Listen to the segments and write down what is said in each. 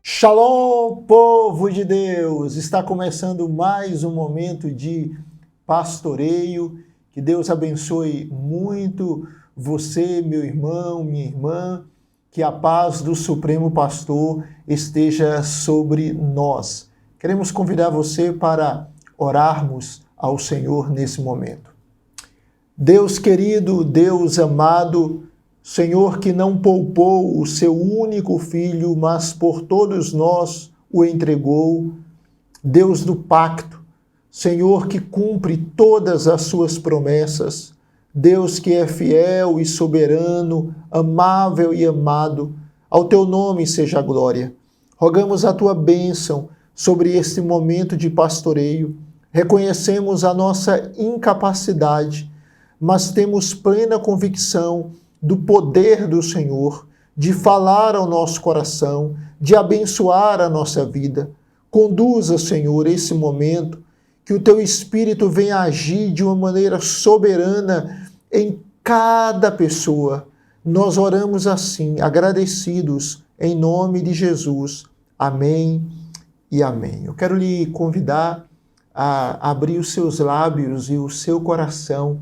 Shalom, povo de Deus! Está começando mais um momento de pastoreio. Que Deus abençoe muito você, meu irmão, minha irmã. Que a paz do Supremo Pastor esteja sobre nós. Queremos convidar você para orarmos ao Senhor nesse momento. Deus querido, Deus amado, Senhor que não poupou o seu único filho, mas por todos nós o entregou, Deus do pacto, Senhor que cumpre todas as suas promessas, Deus que é fiel e soberano, amável e amado, ao teu nome seja a glória. Rogamos a tua bênção sobre este momento de pastoreio, reconhecemos a nossa incapacidade, mas temos plena convicção do poder do Senhor, de falar ao nosso coração, de abençoar a nossa vida. Conduza, Senhor, esse momento, que o Teu Espírito venha agir de uma maneira soberana em cada pessoa. Nós oramos assim, agradecidos, em nome de Jesus. Amém e amém. Eu quero lhe convidar a abrir os seus lábios e o seu coração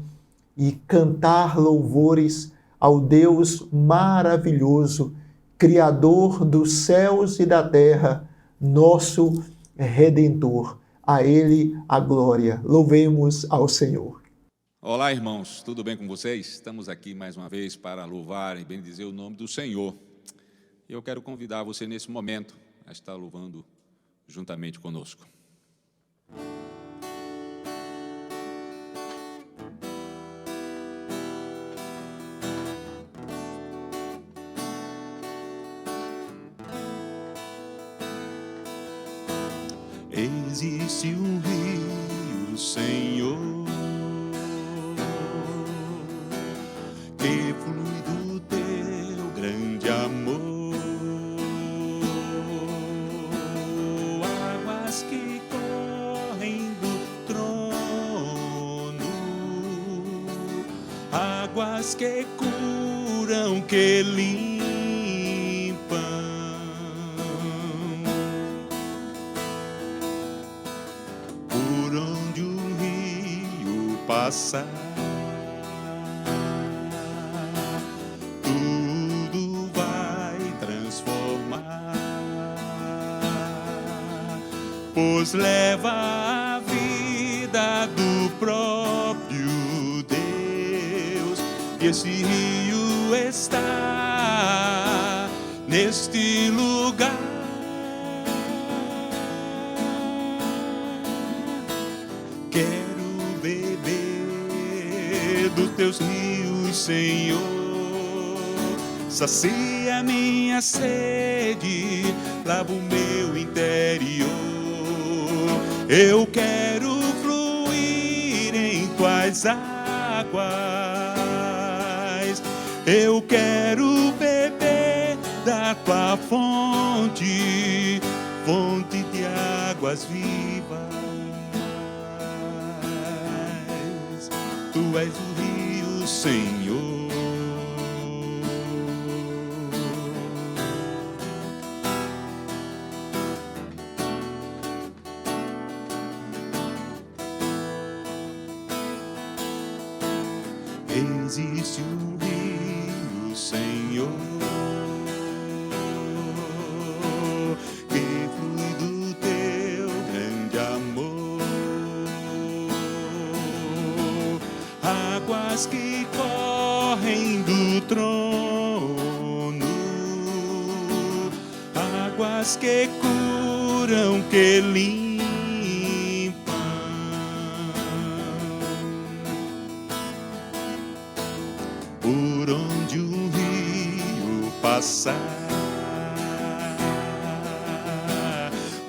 e cantar louvores ao Deus maravilhoso, Criador dos céus e da terra, nosso Redentor. A Ele a glória. Louvemos ao Senhor. Olá, irmãos, tudo bem com vocês? Estamos aqui mais uma vez para louvar e bendizer o nome do Senhor. Eu quero convidar você nesse momento a estar louvando juntamente conosco. Existe um rio, Senhor, que flui do teu grande amor, águas que correm do trono, águas que curam, que limpam. Passar, tudo vai transformar, pois leva a vida do próprio Deus, e esse rio está neste lugar. Dos teus rios, Senhor, sacia minha sede, lava o meu interior. Eu quero fluir em tuas águas, eu quero beber da tua fonte, fonte de águas vivas. Tu és o rio, Senhor. Existe um rio, Senhor, que flui do teu grande amor, águas que correm do trono, águas que curam, que limpam. Por onde um rio passar,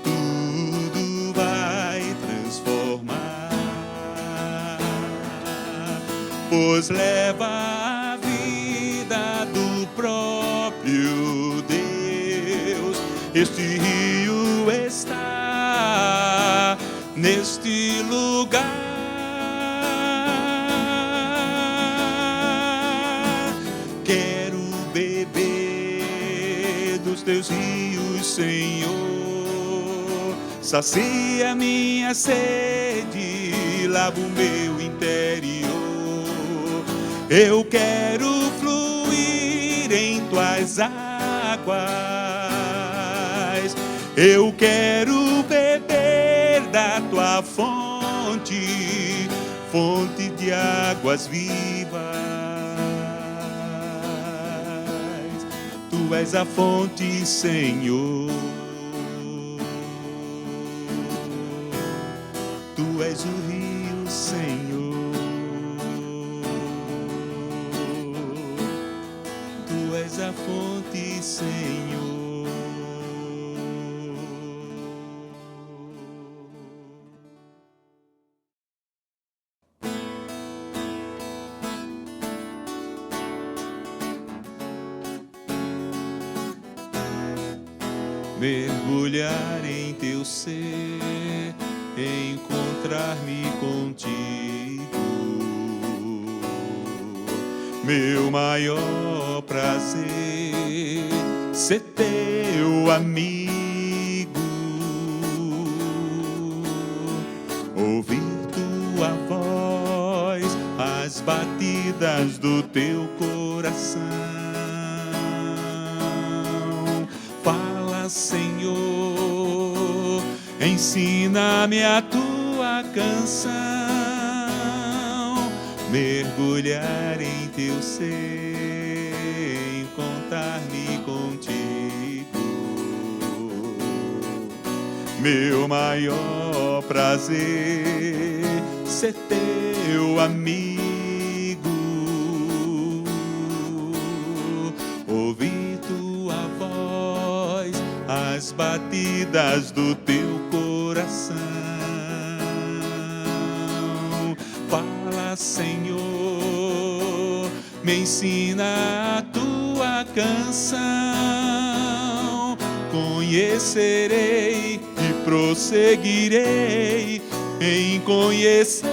tudo vai transformar, pois leva a vida do próprio Deus. Este rio está neste lugar. quero beber dos teus rios, Senhor. Sacia minha sede, lava o meu interior. Eu quero fluir em tuas águas. Eu quero beber da tua fonte, fonte de águas vivas. Tu és a fonte, Senhor. Tu és o rio, Senhor. Tu és a fonte, Senhor. Mergulhar em teu ser, encontrar-me contigo. Meu maior prazer, ser teu amigo. Ouvir tua voz, as batidas do teu coração. Senhor, ensina-me a tua canção, mergulhar em teu ser, encontrar-me contigo. Meu maior prazer, ser teu amigo. Ouvir tua voz, as batidas do teu coração. Fala, Senhor, me ensina a tua canção. Conhecerei e prosseguirei em conhecer-te,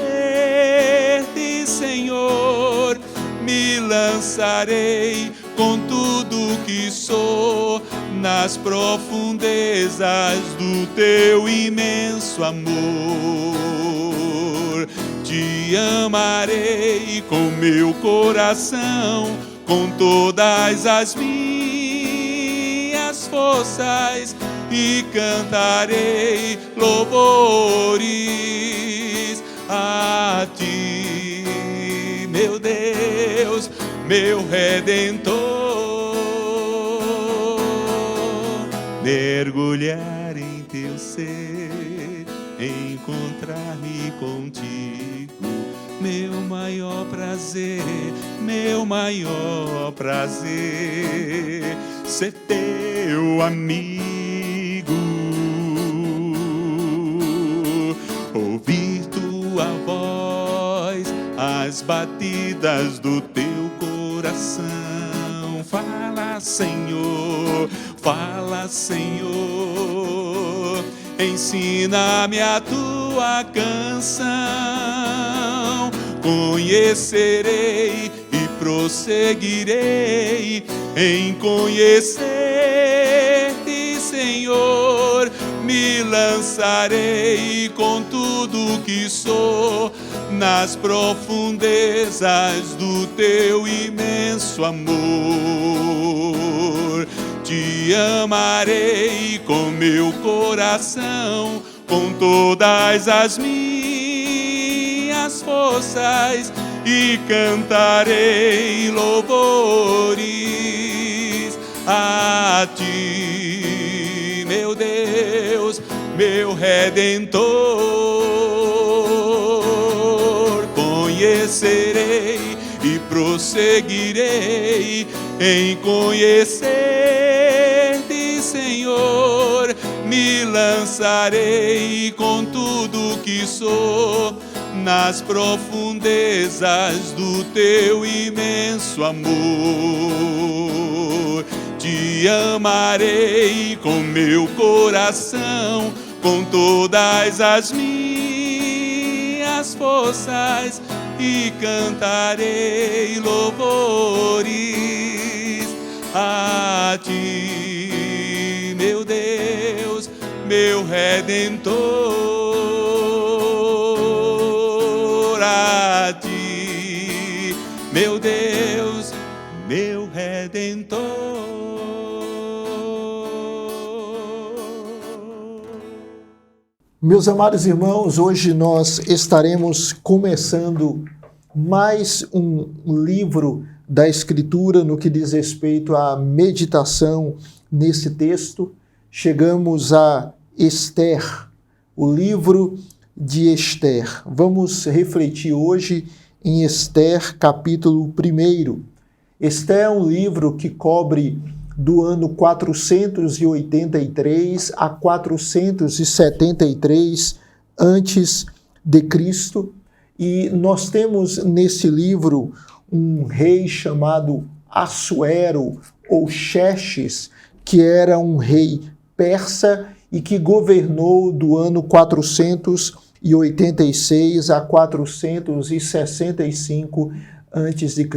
Senhor. Me lançarei com tudo que sou nas profundezas do teu imenso amor. Te amarei com meu coração, com todas as minhas forças, e cantarei louvores a ti, meu Deus, meu Redentor. Mergulhar em teu ser, encontrar-me contigo. Meu maior prazer, meu maior prazer, ser teu amigo. Ouvir tua voz, as batidas do teu coração. Fala, Senhor, fala, Senhor, ensina-me a tua canção. Conhecerei e prosseguirei em conhecer-te, Senhor. Me lançarei com tudo que sou nas profundezas do teu imenso amor. Te amarei com meu coração, com todas as minhas forças, e cantarei louvores a ti, meu Deus, meu Redentor. Conhecerei e prosseguirei em conhecer-te, Senhor. Me lançarei com tudo que sou nas profundezas do teu imenso amor. Te amarei com meu coração, com todas as minhas forças, e cantarei louvores a ti, meu Deus, meu Redentor, a ti, meu Deus, meu Redentor. Meus amados irmãos, hoje nós estaremos começando mais um livro da Escritura no que diz respeito à meditação nesse texto. Chegamos a Esther, o livro de Esther. Vamos refletir hoje em Esther, capítulo 1. Esther é um livro que cobre do ano 483 a 473 antes de Cristo. E nós temos nesse livro um rei chamado Assuero ou Xerxes, que era um rei persa e que governou do ano 486 a 465 a.C.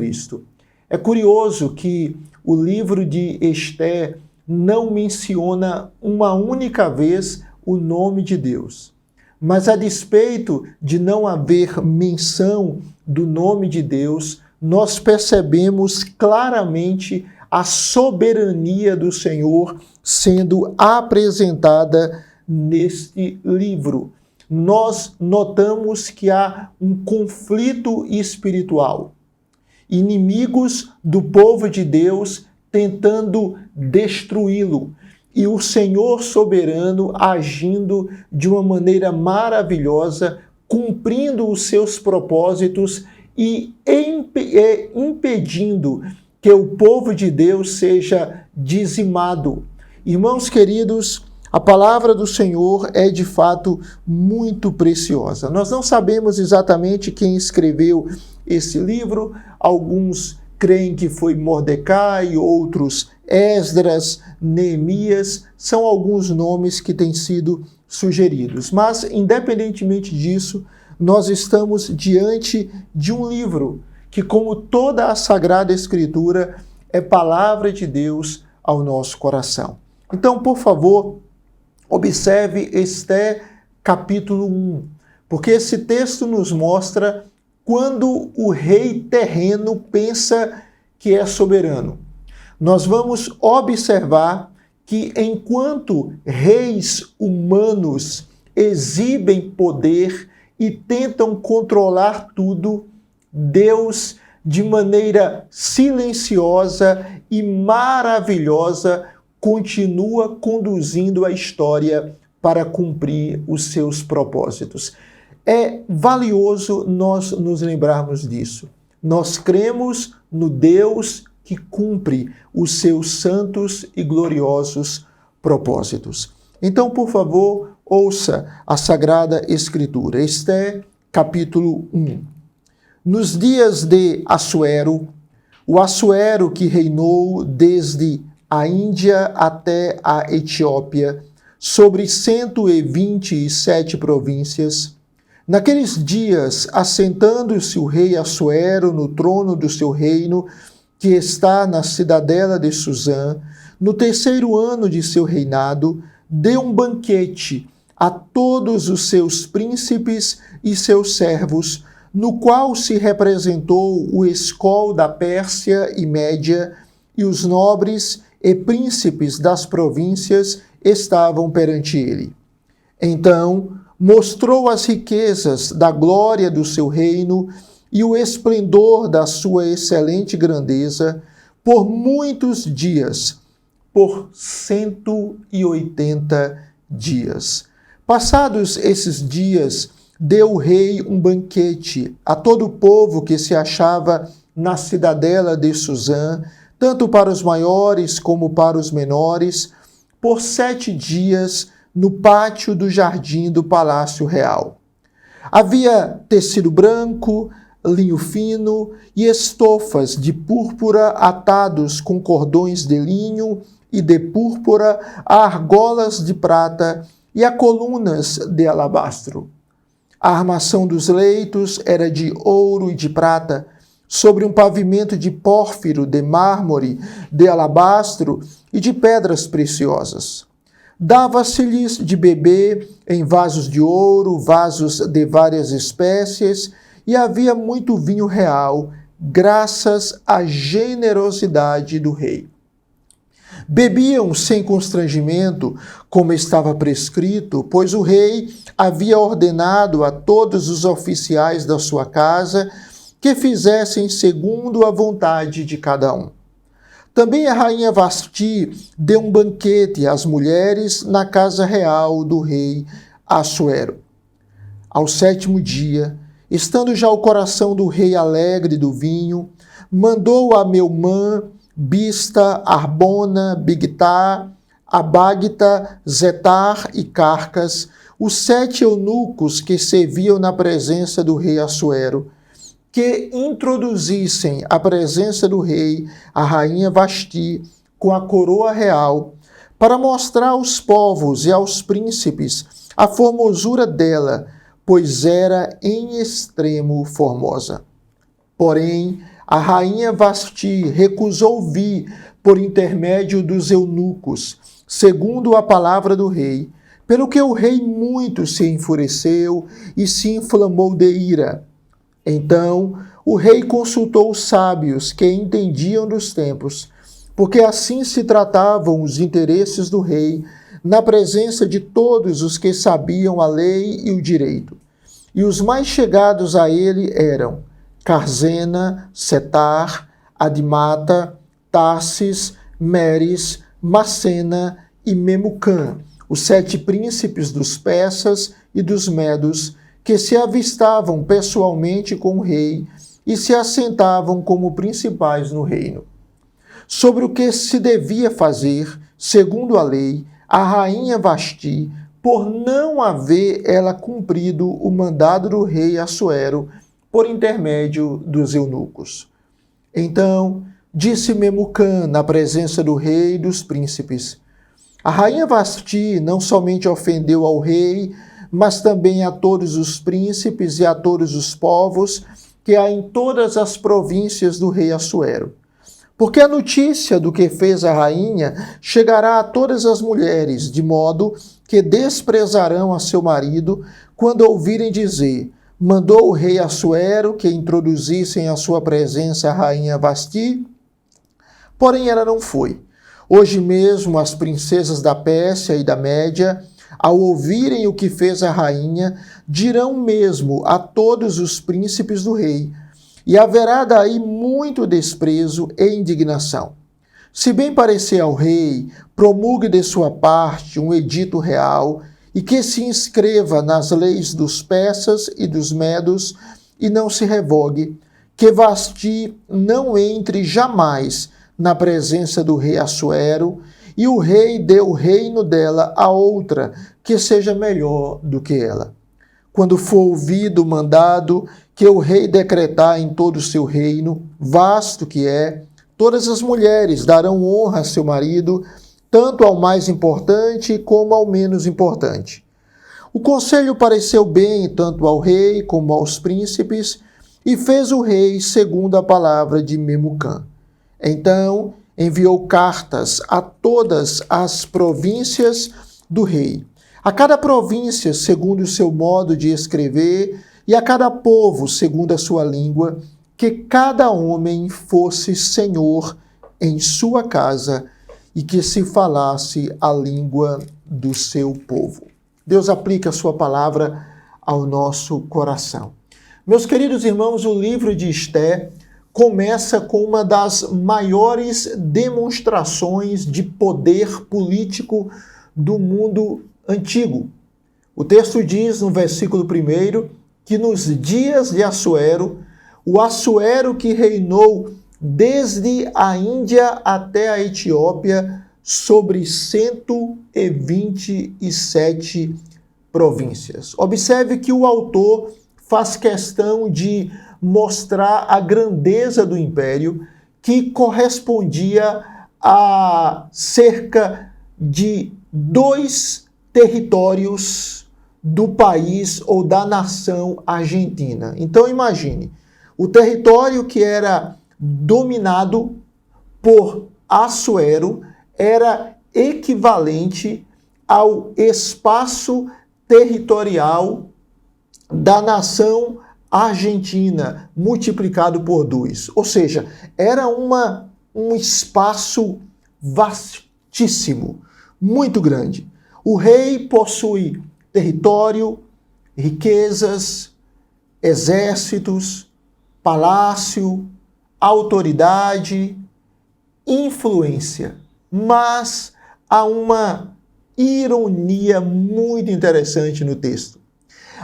É curioso que o livro de Esther não menciona uma única vez o nome de Deus. Mas a despeito de não haver menção do nome de Deus, nós percebemos claramente a soberania do Senhor sendo apresentada neste livro. Nós notamos que há um conflito espiritual. Inimigos do povo de Deus tentando destruí-lo. E o Senhor soberano agindo de uma maneira maravilhosa, cumprindo os seus propósitos e impedindo que o povo de Deus seja dizimado. Irmãos queridos, a palavra do Senhor é de fato muito preciosa. Nós não sabemos exatamente quem escreveu esse livro. Alguns creem que foi Mordecai, outros Esdras, Neemias. São alguns nomes que têm sido sugeridos. Mas, independentemente disso, nós estamos diante de um livro que, como toda a Sagrada Escritura, é palavra de Deus ao nosso coração. Então, por favor, observe Esther capítulo 1, porque esse texto nos mostra quando o rei terreno pensa que é soberano. Nós vamos observar que enquanto reis humanos exibem poder e tentam controlar tudo, Deus, de maneira silenciosa e maravilhosa, continua conduzindo a história para cumprir os seus propósitos. É valioso nós nos lembrarmos disso. Nós cremos no Deus que cumpre os seus santos e gloriosos propósitos. Então, por favor, ouça a Sagrada Escritura. Esther, capítulo 1. Nos dias de Assuero, o Assuero que reinou desde a Índia até a Etiópia, sobre 127 províncias, naqueles dias, assentando-se o rei Assuero no trono do seu reino, que está na cidadela de Suzã, no 3º ano de seu reinado, deu um banquete a todos os seus príncipes e seus servos, no qual se representou o escol da Pérsia e Média, e os nobres e príncipes das províncias estavam perante ele. Então, mostrou as riquezas da glória do seu reino e o esplendor da sua excelente grandeza por muitos dias, por 180 dias. Passados esses dias, deu o rei um banquete a todo o povo que se achava na cidadela de Suzã, tanto para os maiores como para os menores, por 7 dias no pátio do jardim do Palácio Real. Havia tecido branco, linho fino e estofas de púrpura atados com cordões de linho e de púrpura a argolas de prata e a colunas de alabastro. A armação dos leitos era de ouro e de prata, sobre um pavimento de pórfiro, de mármore, de alabastro e de pedras preciosas. Dava-se-lhes de beber em vasos de ouro, vasos de várias espécies, e havia muito vinho real, graças à generosidade do rei. Bebiam sem constrangimento, como estava prescrito, pois o rei havia ordenado a todos os oficiais da sua casa que fizessem segundo a vontade de cada um. Também a rainha Vasti deu um banquete às mulheres na casa real do rei Assuero. Ao 7º dia, estando já o coração do rei alegre do vinho, mandou a Meumã, Bista, Arbona, Bigtá, Abagta, Zetar e Carcas, os 7 eunucos que serviam na presença do rei Assuero, que introduzissem à presença do rei a rainha Vasti com a coroa real, para mostrar aos povos e aos príncipes a formosura dela, pois era em extremo formosa. Porém, a rainha Vasti recusou vir por intermédio dos eunucos, segundo a palavra do rei, pelo que o rei muito se enfureceu e se inflamou de ira. Então, o rei consultou os sábios que entendiam dos tempos, porque assim se tratavam os interesses do rei, na presença de todos os que sabiam a lei e o direito. E os mais chegados a ele eram Carzena, Setar, Adimata, Tarsis, Meres, Macena e Memucã, os 7 príncipes dos persas e dos medos, que se avistavam pessoalmente com o rei e se assentavam como principais no reino. Sobre o que se devia fazer, segundo a lei, a rainha Vasti, por não haver ela cumprido o mandado do rei Assuero por intermédio dos eunucos. Então, disse Memucã na presença do rei e dos príncipes: a rainha Vasti não somente ofendeu ao rei, mas também a todos os príncipes e a todos os povos que há em todas as províncias do rei Assuero. Porque a notícia do que fez a rainha chegará a todas as mulheres, de modo que desprezarão a seu marido quando ouvirem dizer: mandou o rei Assuero que introduzissem à sua presença a rainha Vasti? Porém ela não foi. Hoje mesmo as princesas da Pérsia e da Média, ao ouvirem o que fez a rainha, dirão mesmo a todos os príncipes do rei, e haverá daí muito desprezo e indignação. Se bem parecer ao rei, promulgue de sua parte um edito real e que se inscreva nas leis dos persas e dos medos e não se revogue, que Vasti não entre jamais na presença do rei Assuero, e o rei dê o reino dela a outra, que seja melhor do que ela. Quando for ouvido o mandado que o rei decretar em todo o seu reino, vasto que é, todas as mulheres darão honra a seu marido, tanto ao mais importante como ao menos importante. O conselho pareceu bem tanto ao rei como aos príncipes, e fez o rei segundo a palavra de Memucã. Então enviou cartas a todas as províncias do rei, a cada província segundo o seu modo de escrever, e a cada povo segundo a sua língua, que cada homem fosse senhor em sua casa e que se falasse a língua do seu povo. Deus aplica a sua palavra ao nosso coração. Meus queridos irmãos, o livro de Esté começa com uma das maiores demonstrações de poder político do mundo antigo. O texto diz no versículo 1 que nos dias de Assuero, o Assuero que reinou desde a Índia até a Etiópia sobre 127 províncias. Observe que o autor faz questão de mostrar a grandeza do império, que correspondia a cerca de 2 territórios do país ou da nação argentina. Então imagine, o território que era dominado por Assuero era equivalente ao espaço territorial da nação Argentina, multiplicado por 2. Ou seja, era um espaço vastíssimo, muito grande. O rei possui território, riquezas, exércitos, palácio, autoridade, influência. Mas há uma ironia muito interessante no texto.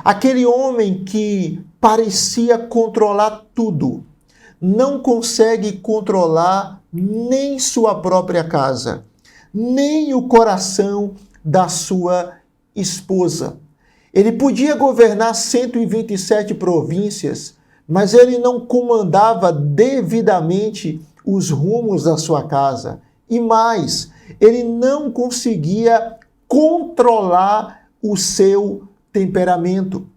Aquele homem que parecia controlar tudo, não consegue controlar nem sua própria casa, nem o coração da sua esposa. Ele podia governar 127 províncias, mas ele não comandava devidamente os rumos da sua casa. E mais, ele não conseguia controlar o seu temperamento.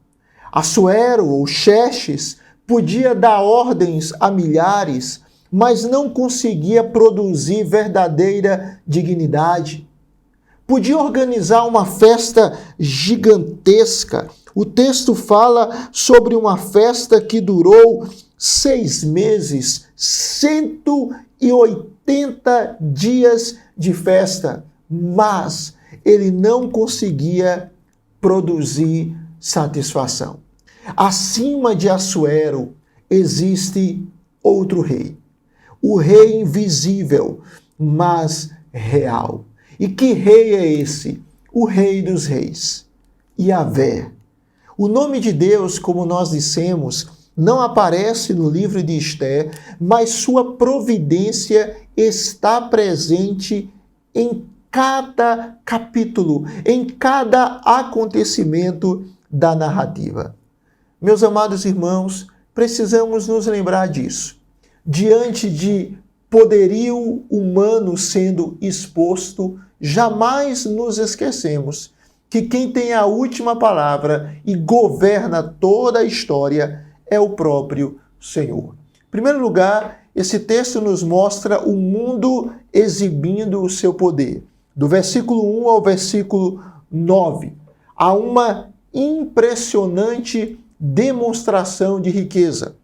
Assuero, ou Xerxes, podia dar ordens a milhares, mas não conseguia produzir verdadeira dignidade. Podia organizar uma festa gigantesca. O texto fala sobre uma festa que durou 6 meses, 180 dias de festa, mas ele não conseguia produzir satisfação. Acima de Assuero existe outro rei, o rei invisível, mas real. E que rei é esse? O Rei dos Reis, Yahvé. O nome de Deus, como nós dissemos, não aparece no livro de Esther, mas sua providência está presente em cada capítulo, em cada acontecimento da narrativa. Meus amados irmãos, precisamos nos lembrar disso. Diante de poderio humano sendo exposto, jamais nos esquecemos que quem tem a última palavra e governa toda a história é o próprio Senhor. Em primeiro lugar, esse texto nos mostra o mundo exibindo o seu poder. Do versículo 1 ao versículo 9, há uma impressionante demonstração de riqueza.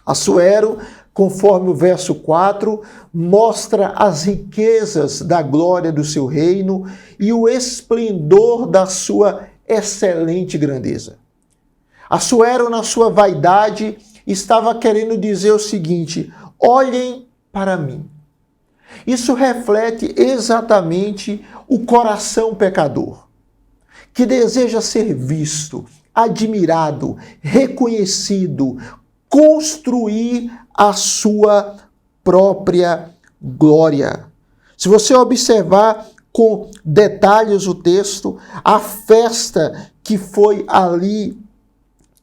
Assuero, conforme o verso 4, mostra as riquezas da glória do seu reino e o esplendor da sua excelente grandeza. Assuero, na sua vaidade, estava querendo dizer o seguinte: olhem para mim. Isso reflete exatamente o coração pecador, que deseja ser visto, admirado, reconhecido, construir a sua própria glória. Se você observar com detalhes o texto, a festa que foi ali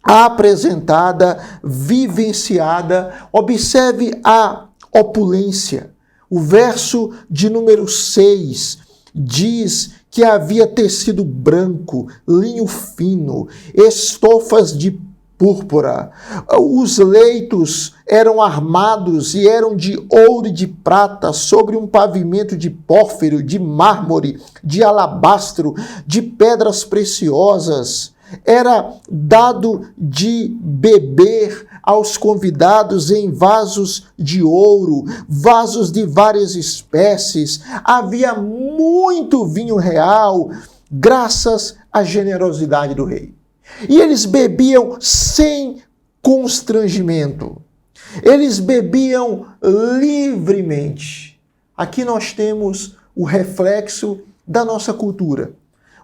apresentada, vivenciada, observe a opulência. O verso de número 6 diz que havia tecido branco, linho fino, estofas de púrpura. Os leitos eram armados e eram de ouro e de prata sobre um pavimento de pórfiro, de mármore, de alabastro, de pedras preciosas. Era dado de beber aos convidados em vasos de ouro, vasos de várias espécies. Havia muito vinho real, graças à generosidade do rei. E eles bebiam sem constrangimento. Eles bebiam livremente. Aqui nós temos o reflexo da nossa cultura.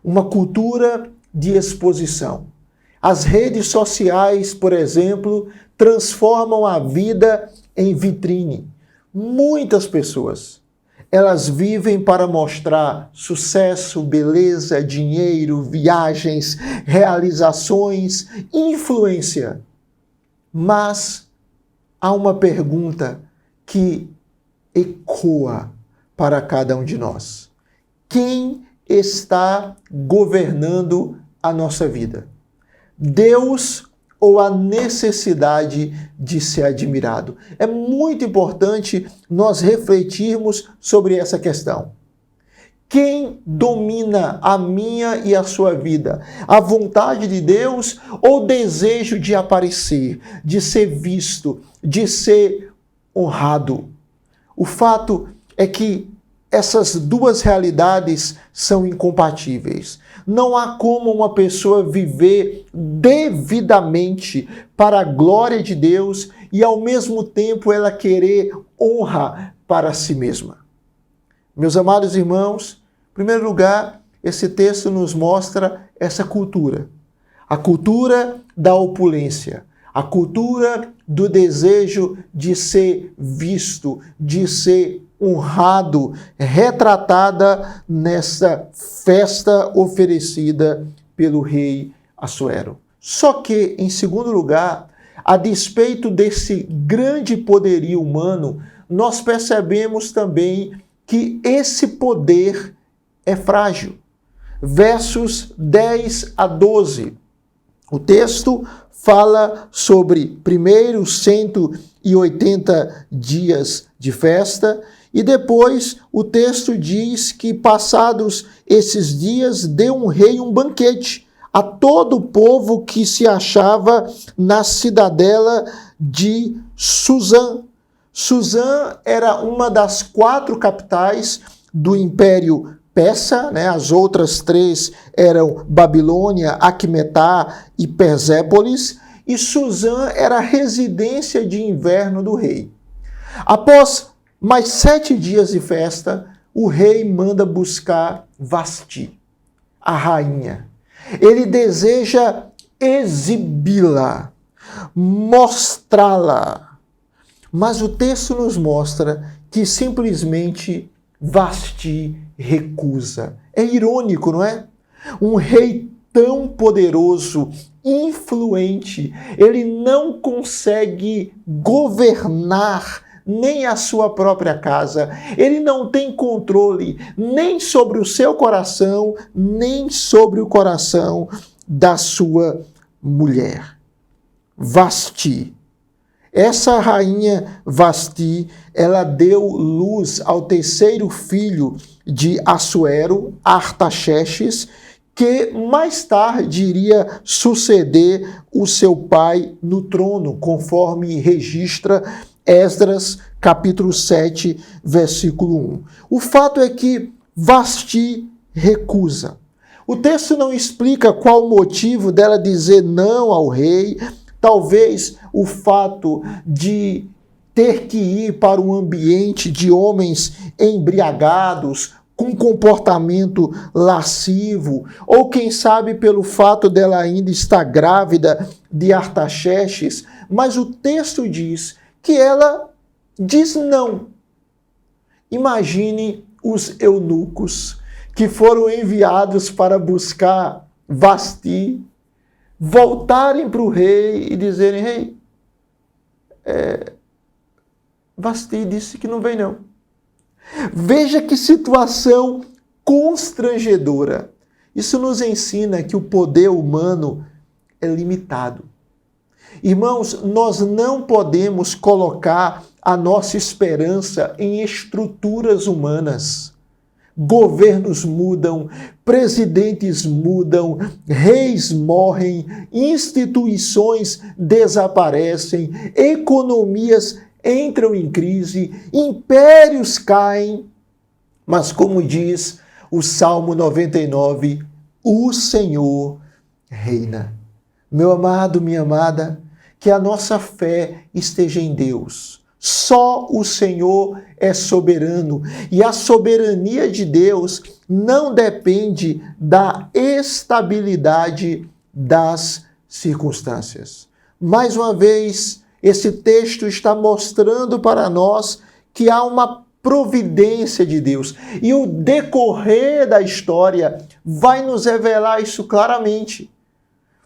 Uma cultura de exposição. As redes sociais, por exemplo, transformam a vida em vitrine. Muitas pessoas, elas vivem para mostrar sucesso, beleza, dinheiro, viagens, realizações, influência. Mas há uma pergunta que ecoa para cada um de nós. Quem está governando a nossa vida? Deus ou a necessidade de ser admirado? É muito importante nós refletirmos sobre essa questão. Quem domina a minha e a sua vida? A vontade de Deus ou o desejo de aparecer, de ser visto, de ser honrado? O fato é que essas duas realidades são incompatíveis. Não há como uma pessoa viver devidamente para a glória de Deus e ao mesmo tempo ela querer honra para si mesma. Meus amados irmãos, em primeiro lugar, esse texto nos mostra essa cultura. A cultura da opulência, a cultura do desejo de ser visto, de ser honrado, retratada nessa festa oferecida pelo rei Assuero. Só que, em segundo lugar, a despeito desse grande poderio humano, nós percebemos também que esse poder é frágil. Versos 10 a 12. O texto fala sobre primeiro 180 dias de festa e depois o texto diz que passados esses dias deu um rei um banquete a todo o povo que se achava na cidadela de Suzã. Suzã era uma das 4 capitais do Império Persa, né? As outras 3 eram Babilônia, Aquemetá e Persépolis, e Suzã era a residência de inverno do rei. Após mais 7 dias de festa, o rei manda buscar Vasti, a rainha. Ele deseja exibi-la, mostrá-la. Mas o texto nos mostra que simplesmente Vasti recusa. É irônico, não é? Um rei tão poderoso, influente, ele não consegue governar nem a sua própria casa. Ele não tem controle nem sobre o seu coração, nem sobre o coração da sua mulher. Vasti. Essa rainha Vasti, ela deu luz ao terceiro filho de Assuero, Artaxerxes, que mais tarde iria suceder o seu pai no trono, conforme registra Esdras, capítulo 7, versículo 1. O fato é que Vasti recusa. O texto não explica qual o motivo dela dizer não ao rei. Talvez o fato de ter que ir para um ambiente de homens embriagados, com comportamento lascivo, ou quem sabe pelo fato dela ainda estar grávida de Artaxerxes, mas o texto diz que ela diz não. Imagine os eunucos que foram enviados para buscar Vasti, voltarem para o rei e dizerem: rei, Vasti disse que não vem não. Veja que situação constrangedora. Isso nos ensina que o poder humano é limitado. Irmãos, nós não podemos colocar a nossa esperança em estruturas humanas. Governos mudam, presidentes mudam, reis morrem, instituições desaparecem, economias entram em crise, impérios caem, mas como diz o Salmo 99, o Senhor reina. Meu amado, minha amada, que a nossa fé esteja em Deus. Só o Senhor é soberano e a soberania de Deus não depende da estabilidade das circunstâncias. Mais uma vez, esse texto está mostrando para nós que há uma providência de Deus e o decorrer da história vai nos revelar isso claramente.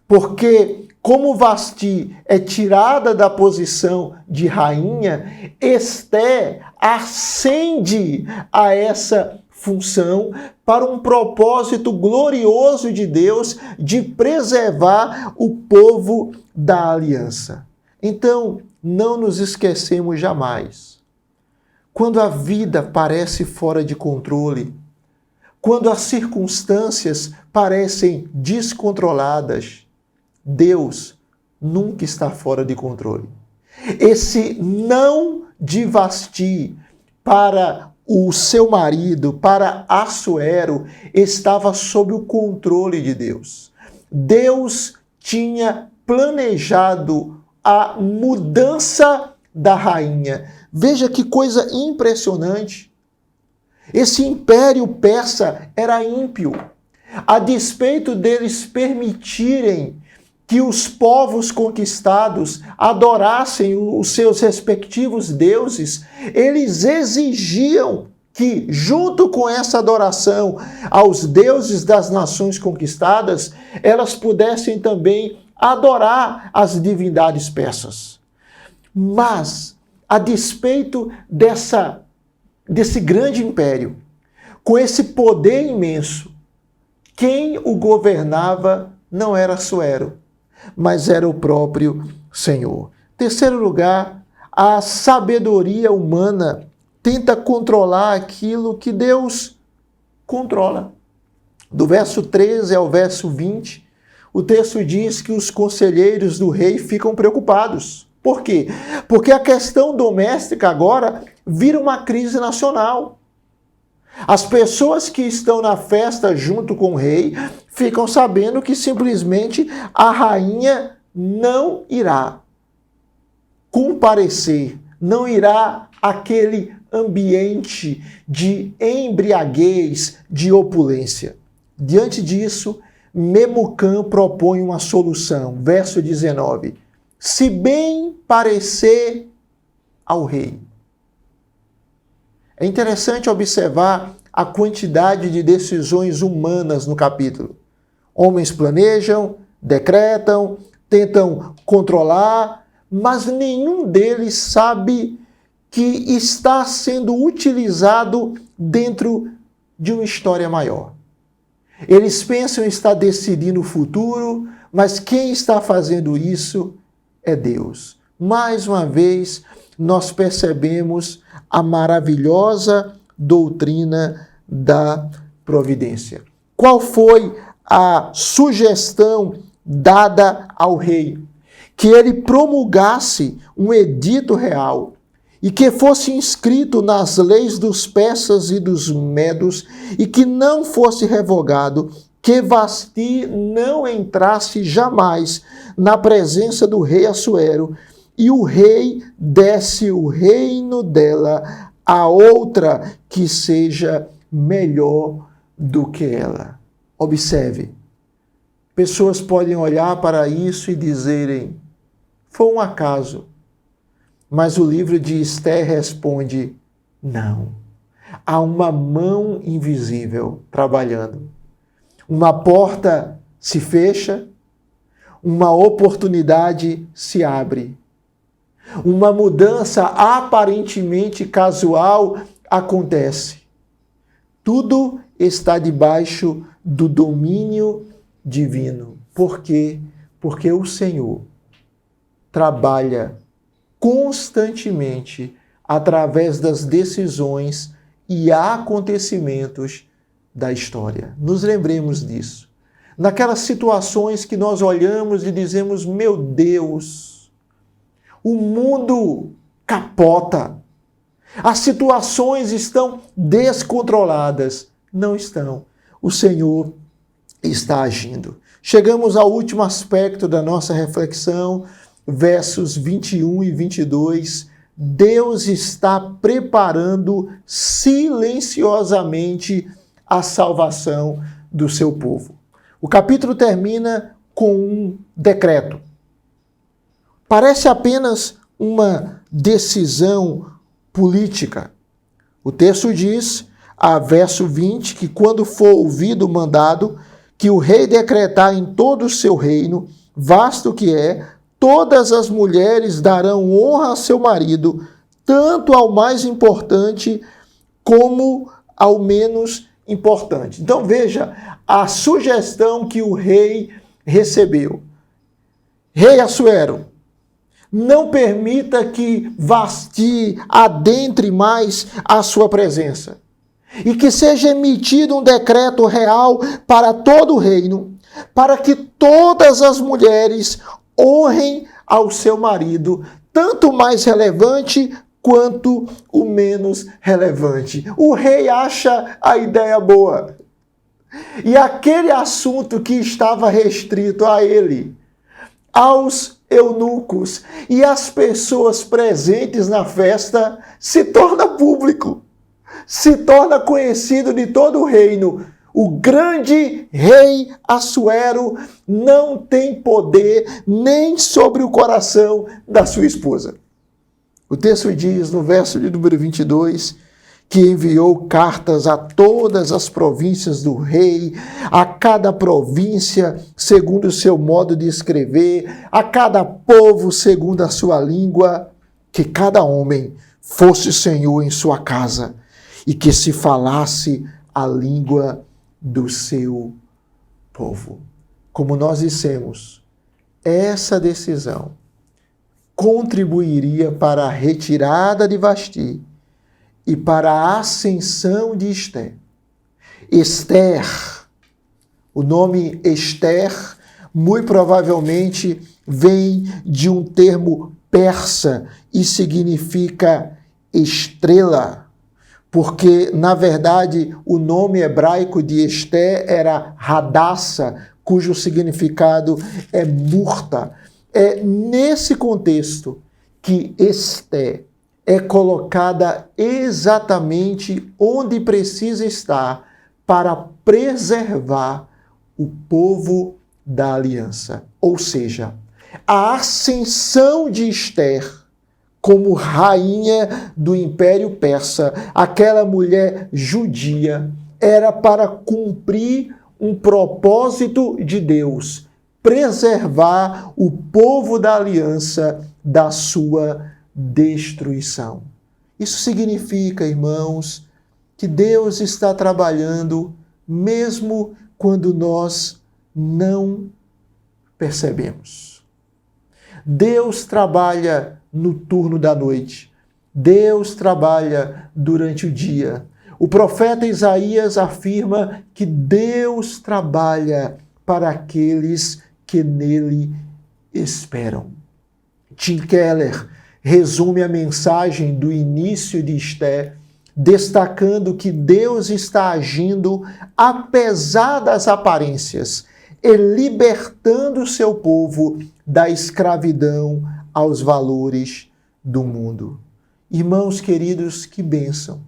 Porque, como Vasti é tirada da posição de rainha, Esté ascende a essa função para um propósito glorioso de Deus de preservar o povo da aliança. Então, não nos esquecemos jamais. Quando a vida parece fora de controle, quando as circunstâncias parecem descontroladas, Deus nunca está fora de controle. Esse não de Vasti para o seu marido, para Assuero, estava sob o controle de Deus. Deus tinha planejado a mudança da rainha. Veja que coisa impressionante. Esse império persa era ímpio. A despeito deles permitirem que os povos conquistados adorassem os seus respectivos deuses, eles exigiam que, junto com essa adoração aos deuses das nações conquistadas, elas pudessem também adorar as divindades persas. Mas, a despeito desse grande império, com esse poder imenso, quem o governava não era Assuero, mas era o próprio Senhor. Terceiro lugar, a sabedoria humana tenta controlar aquilo que Deus controla. Do verso 13 ao verso 20, o texto diz que os conselheiros do rei ficam preocupados. Por quê? Porque a questão doméstica agora vira uma crise nacional. As pessoas que estão na festa junto com o rei ficam sabendo que simplesmente a rainha não irá comparecer, não irá àquele ambiente de embriaguez, de opulência. Diante disso, Memucã propõe uma solução. Verso 19. Se bem parecer ao rei. É interessante observar a quantidade de decisões humanas no capítulo. Homens planejam, decretam, tentam controlar, mas nenhum deles sabe que está sendo utilizado dentro de uma história maior. Eles pensam estar decidindo o futuro, mas quem está fazendo isso é Deus. Mais uma vez, nós percebemos a maravilhosa doutrina da providência. Qual foi a sugestão dada ao rei? Que ele promulgasse um edito real e que fosse inscrito nas leis dos persas e dos medos e que não fosse revogado, que Vasti não entrasse jamais na presença do rei Assuero e o rei desse o reino dela a outra que seja melhor do que ela. Observe, pessoas podem olhar para isso e dizerem, foi um acaso. Mas o livro de Esther responde, não. Há uma mão invisível trabalhando. Uma porta se fecha, uma oportunidade se abre. Uma mudança aparentemente casual acontece. Tudo está debaixo do domínio divino. Por quê? Porque o Senhor trabalha constantemente através das decisões e acontecimentos da história. Nos lembremos disso. Naquelas situações que nós olhamos e dizemos, meu Deus, o mundo capota. As situações estão descontroladas. Não estão. O Senhor está agindo. Chegamos ao último aspecto da nossa reflexão, versos 21 e 22. Deus está preparando silenciosamente a salvação do seu povo. O capítulo termina com um decreto. Parece apenas uma decisão política. O texto diz, verso 20, que quando for ouvido o mandado, que o rei decretar em todo o seu reino, vasto que é, todas as mulheres darão honra a seu marido, tanto ao mais importante como ao menos importante. Então veja a sugestão que o rei recebeu. Rei Assuero, não permita que Vasti adentre mais a sua presença. e que seja emitido um decreto real para todo o reino, para que todas as mulheres honrem ao seu marido, tanto o mais relevante quanto o menos relevante. O rei acha a ideia boa. E aquele assunto que estava restrito a ele, aos eunucos e às pessoas presentes na festa, se torna público, se torna conhecido de todo o reino. O grande rei Assuero não tem poder nem sobre o coração da sua esposa. O texto diz, no verso de número 22, que enviou cartas a todas as províncias do rei, a cada província segundo o seu modo de escrever, a cada povo segundo a sua língua, que cada homem fosse senhor em sua casa e que se falasse a língua do seu povo. Como nós dissemos, essa decisão contribuiria para a retirada de Vasti e para a ascensão de Esther. Esther, o nome Esther, muito provavelmente vem de um termo persa e significa estrela, porque, na verdade, o nome hebraico de Esther era Hadassa, cujo significado é murta. É nesse contexto que Esther é colocada exatamente onde precisa estar para preservar o povo da aliança. Ou seja, a ascensão de Esther como rainha do Império Persa, aquela mulher judia, era para cumprir um propósito de Deus, preservar o povo da aliança da sua destruição. Isso significa, irmãos, que Deus está trabalhando mesmo quando nós não percebemos. Deus trabalha no turno da noite. Deus trabalha durante o dia. O profeta Isaías afirma que Deus trabalha para aqueles que nele esperam. Tim Keller resume a mensagem do início de Esther, destacando que Deus está agindo apesar das aparências e libertando o seu povo da escravidão aos valores do mundo. Irmãos queridos, que bênção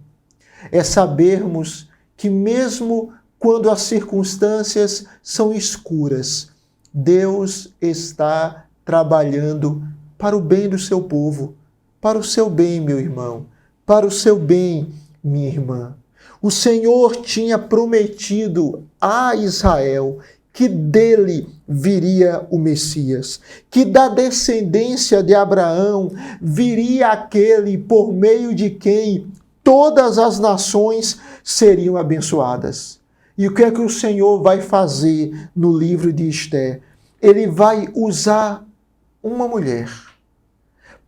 é sabermos que mesmo quando as circunstâncias são escuras, Deus está trabalhando para o bem do seu povo, para o seu bem, meu irmão, para o seu bem, minha irmã. O Senhor tinha prometido a Israel que dele viria o Messias, que da descendência de Abraão viria aquele por meio de quem todas as nações seriam abençoadas. E o que é que o Senhor vai fazer no livro de Esther? Ele vai usar uma mulher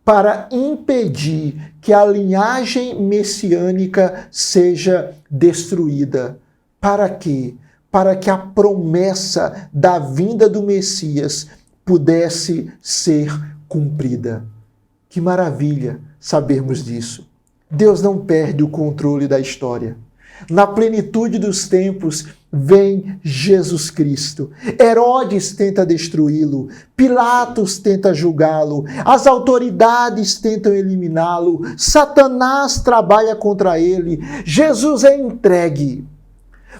para impedir que a linhagem messiânica seja destruída. Para quê? Para que a promessa da vinda do Messias pudesse ser cumprida. Que maravilha sabermos disso. Deus não perde o controle da história. Na plenitude dos tempos vem Jesus Cristo. Herodes tenta destruí-lo, Pilatos tenta julgá-lo, as autoridades tentam eliminá-lo, Satanás trabalha contra ele. Jesus é entregue,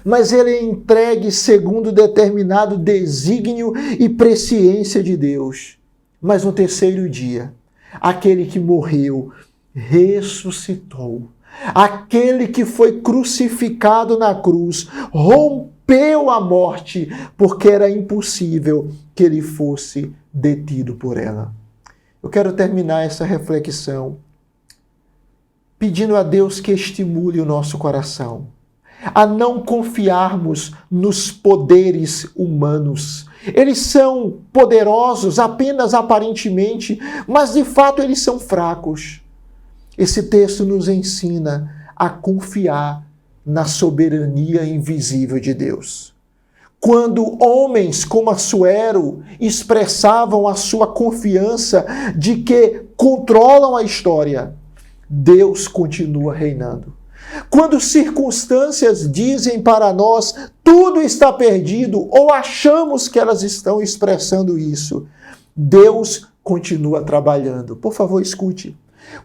mas ele é entregue segundo determinado desígnio e presciência de Deus. Mas no terceiro dia, aquele que morreu ressuscitou. Aquele que foi crucificado na cruz rompeu a morte, porque era impossível que ele fosse detido por ela. Eu quero terminar essa reflexão pedindo a Deus que estimule o nosso coração a não confiarmos nos poderes humanos. Eles são poderosos apenas aparentemente, mas de fato eles são fracos. Esse texto nos ensina a confiar na soberania invisível de Deus. Quando homens como Assuero expressavam a sua confiança de que controlam a história, Deus continua reinando. Quando circunstâncias dizem para nós tudo está perdido, ou achamos que elas estão expressando isso, Deus continua trabalhando. Por favor, escute.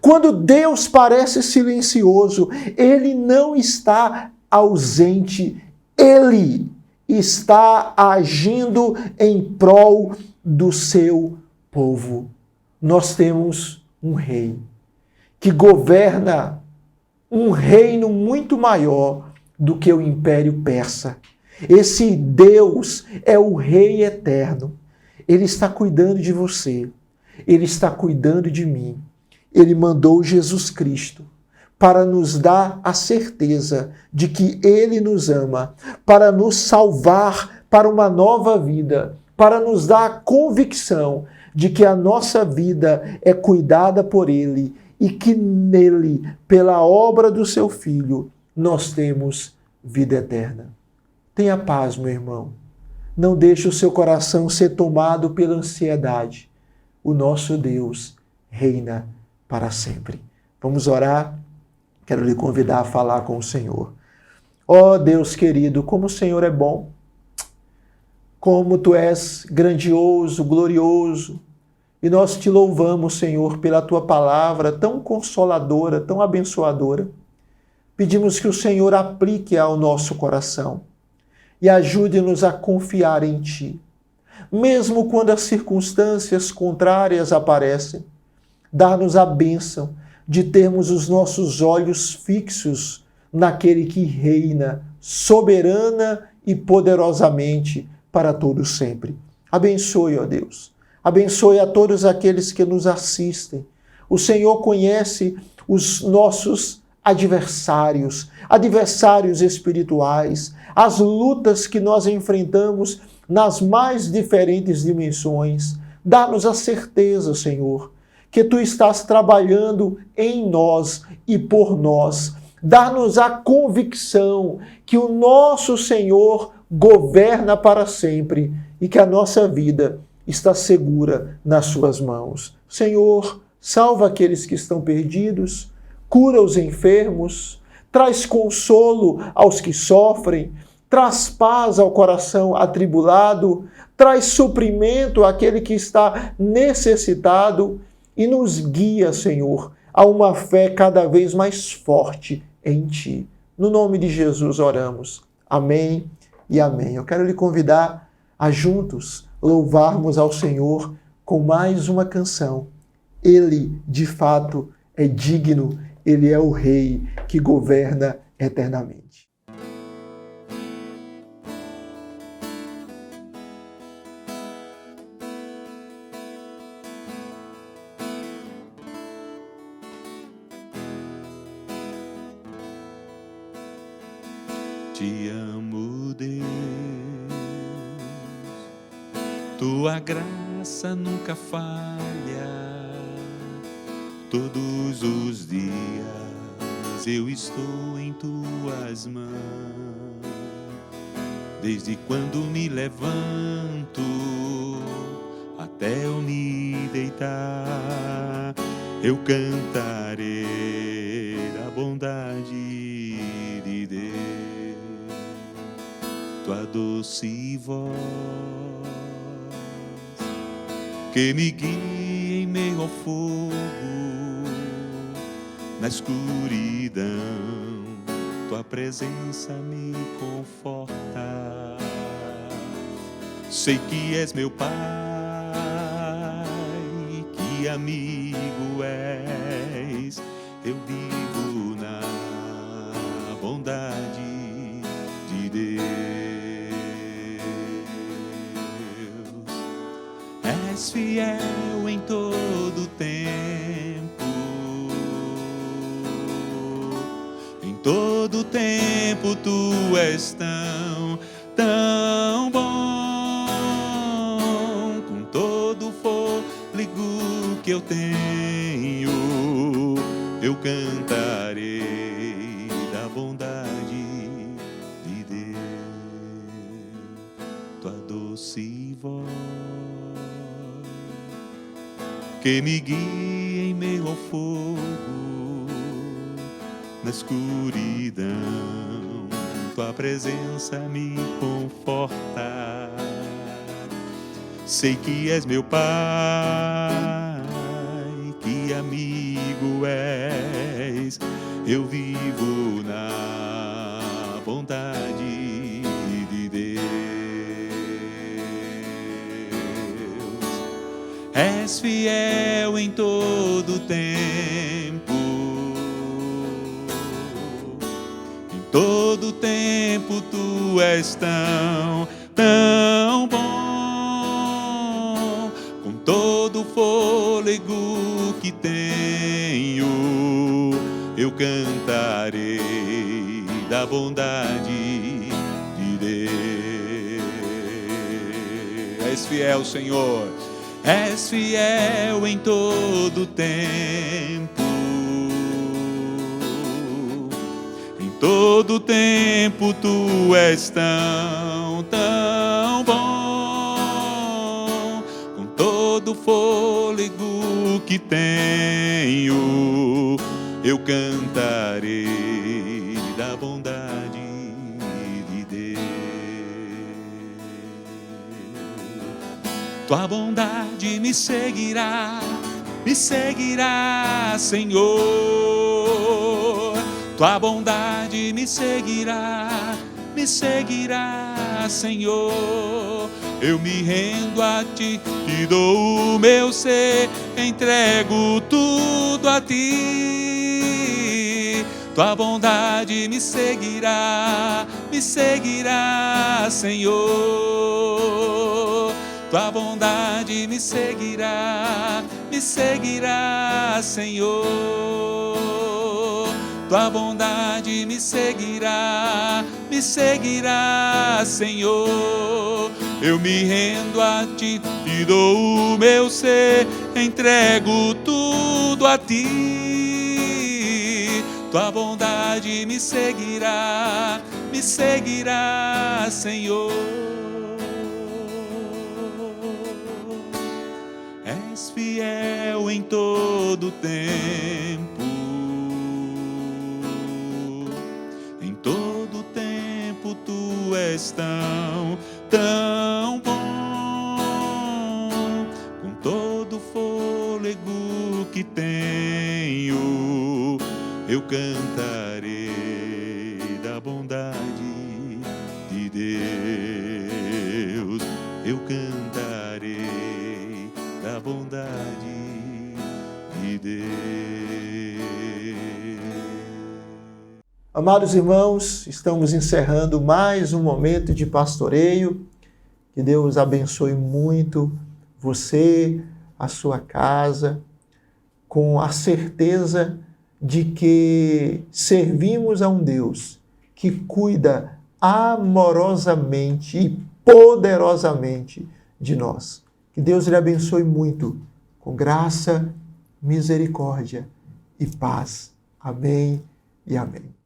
Quando Deus parece silencioso, Ele não está ausente, Ele está agindo em prol do seu povo. Nós temos um rei que governa um reino muito maior do que o Império Persa. Esse Deus é o Rei eterno. Ele está cuidando de você. Ele está cuidando de mim. Ele mandou Jesus Cristo para nos dar a certeza de que Ele nos ama, para nos salvar para uma nova vida, para nos dar a convicção de que a nossa vida é cuidada por Ele e que nele, pela obra do seu Filho, nós temos vida eterna. Tenha paz, meu irmão. Não deixe o seu coração ser tomado pela ansiedade. O nosso Deus reina para sempre. Vamos orar? Quero lhe convidar a falar com o Senhor. Ó Deus querido, como o Senhor é bom, como Tu és grandioso, glorioso, e nós Te louvamos, Senhor, pela Tua palavra tão consoladora, tão abençoadora. Pedimos que o Senhor aplique ao nosso coração e ajude-nos a confiar em Ti. Mesmo quando as circunstâncias contrárias aparecem, dá-nos a bênção de termos os nossos olhos fixos naquele que reina soberana e poderosamente para todos sempre. Abençoe, ó Deus. Abençoe a todos aqueles que nos assistem. O Senhor conhece os nossos adversários espirituais, as lutas que nós enfrentamos nas mais diferentes dimensões. Dá-nos a certeza, Senhor, que Tu estás trabalhando em nós e por nós. Dá-nos a convicção que o nosso Senhor governa para sempre e que a nossa vida está segura nas Suas mãos. Senhor, salva aqueles que estão perdidos, cura os enfermos, traz consolo aos que sofrem, traz paz ao coração atribulado, traz suprimento àquele que está necessitado e nos guia, Senhor, a uma fé cada vez mais forte em Ti. No nome de Jesus oramos. Amém e amém. Eu quero lhe convidar a juntos louvarmos ao Senhor com mais uma canção. Ele, de fato, é digno, Ele é o Rei que governa eternamente. Te amo, Deus, Tua graça nunca falha. Todos os dias eu estou em Tuas mãos. Desde quando me levanto até eu me deitar, eu cantarei da bondade de Deus. Tua doce voz que me guia em meio ao fogo, na escuridão, Tua presença me conforta. Sei que és meu Pai, que amigo és. Eu vivo na bondade de Deus. És fiel em todo tempo. Em todo tempo Tu és tão bom. Com todo o fôlego que eu tenho, eu cantarei da bondade doce voz que me guia em meio ao fogo, na escuridão. Tua presença me conforta. Sei que és meu Pai, que amigo és. Eu vivo na bondade de Deus. És fiel em todo tempo. Em todo tempo tu és tão bom. Com todo o fôlego que tenho, eu cantarei da bondade de Deus. És fiel, Senhor. És fiel em todo tempo. Em todo tempo tu és tão bom. Com todo o fôlego que tenho, eu cantarei da bondade de Deus. Tua bondade me seguirá, Senhor. Tua bondade me seguirá, Senhor. Eu me rendo a ti, te dou o meu ser, entrego tudo a ti. Tua bondade me seguirá, Senhor. Tua bondade me seguirá, Senhor. Tua bondade me seguirá, Senhor. Eu me rendo a ti, te dou o meu ser, entrego tudo a ti. Tua bondade me seguirá, Senhor. És fiel em todo tempo. Em todo tempo tu és tão bom. Com todo o fôlego que tenho, eu cantarei da bondade de Deus. Eu cantarei da bondade de Deus. Amados irmãos, estamos encerrando mais um momento de pastoreio. Que Deus abençoe muito você, a sua casa, com a certeza de que servimos a um Deus que cuida amorosamente e poderosamente de nós. Que Deus lhe abençoe muito, com graça, misericórdia e paz. Amém e amém.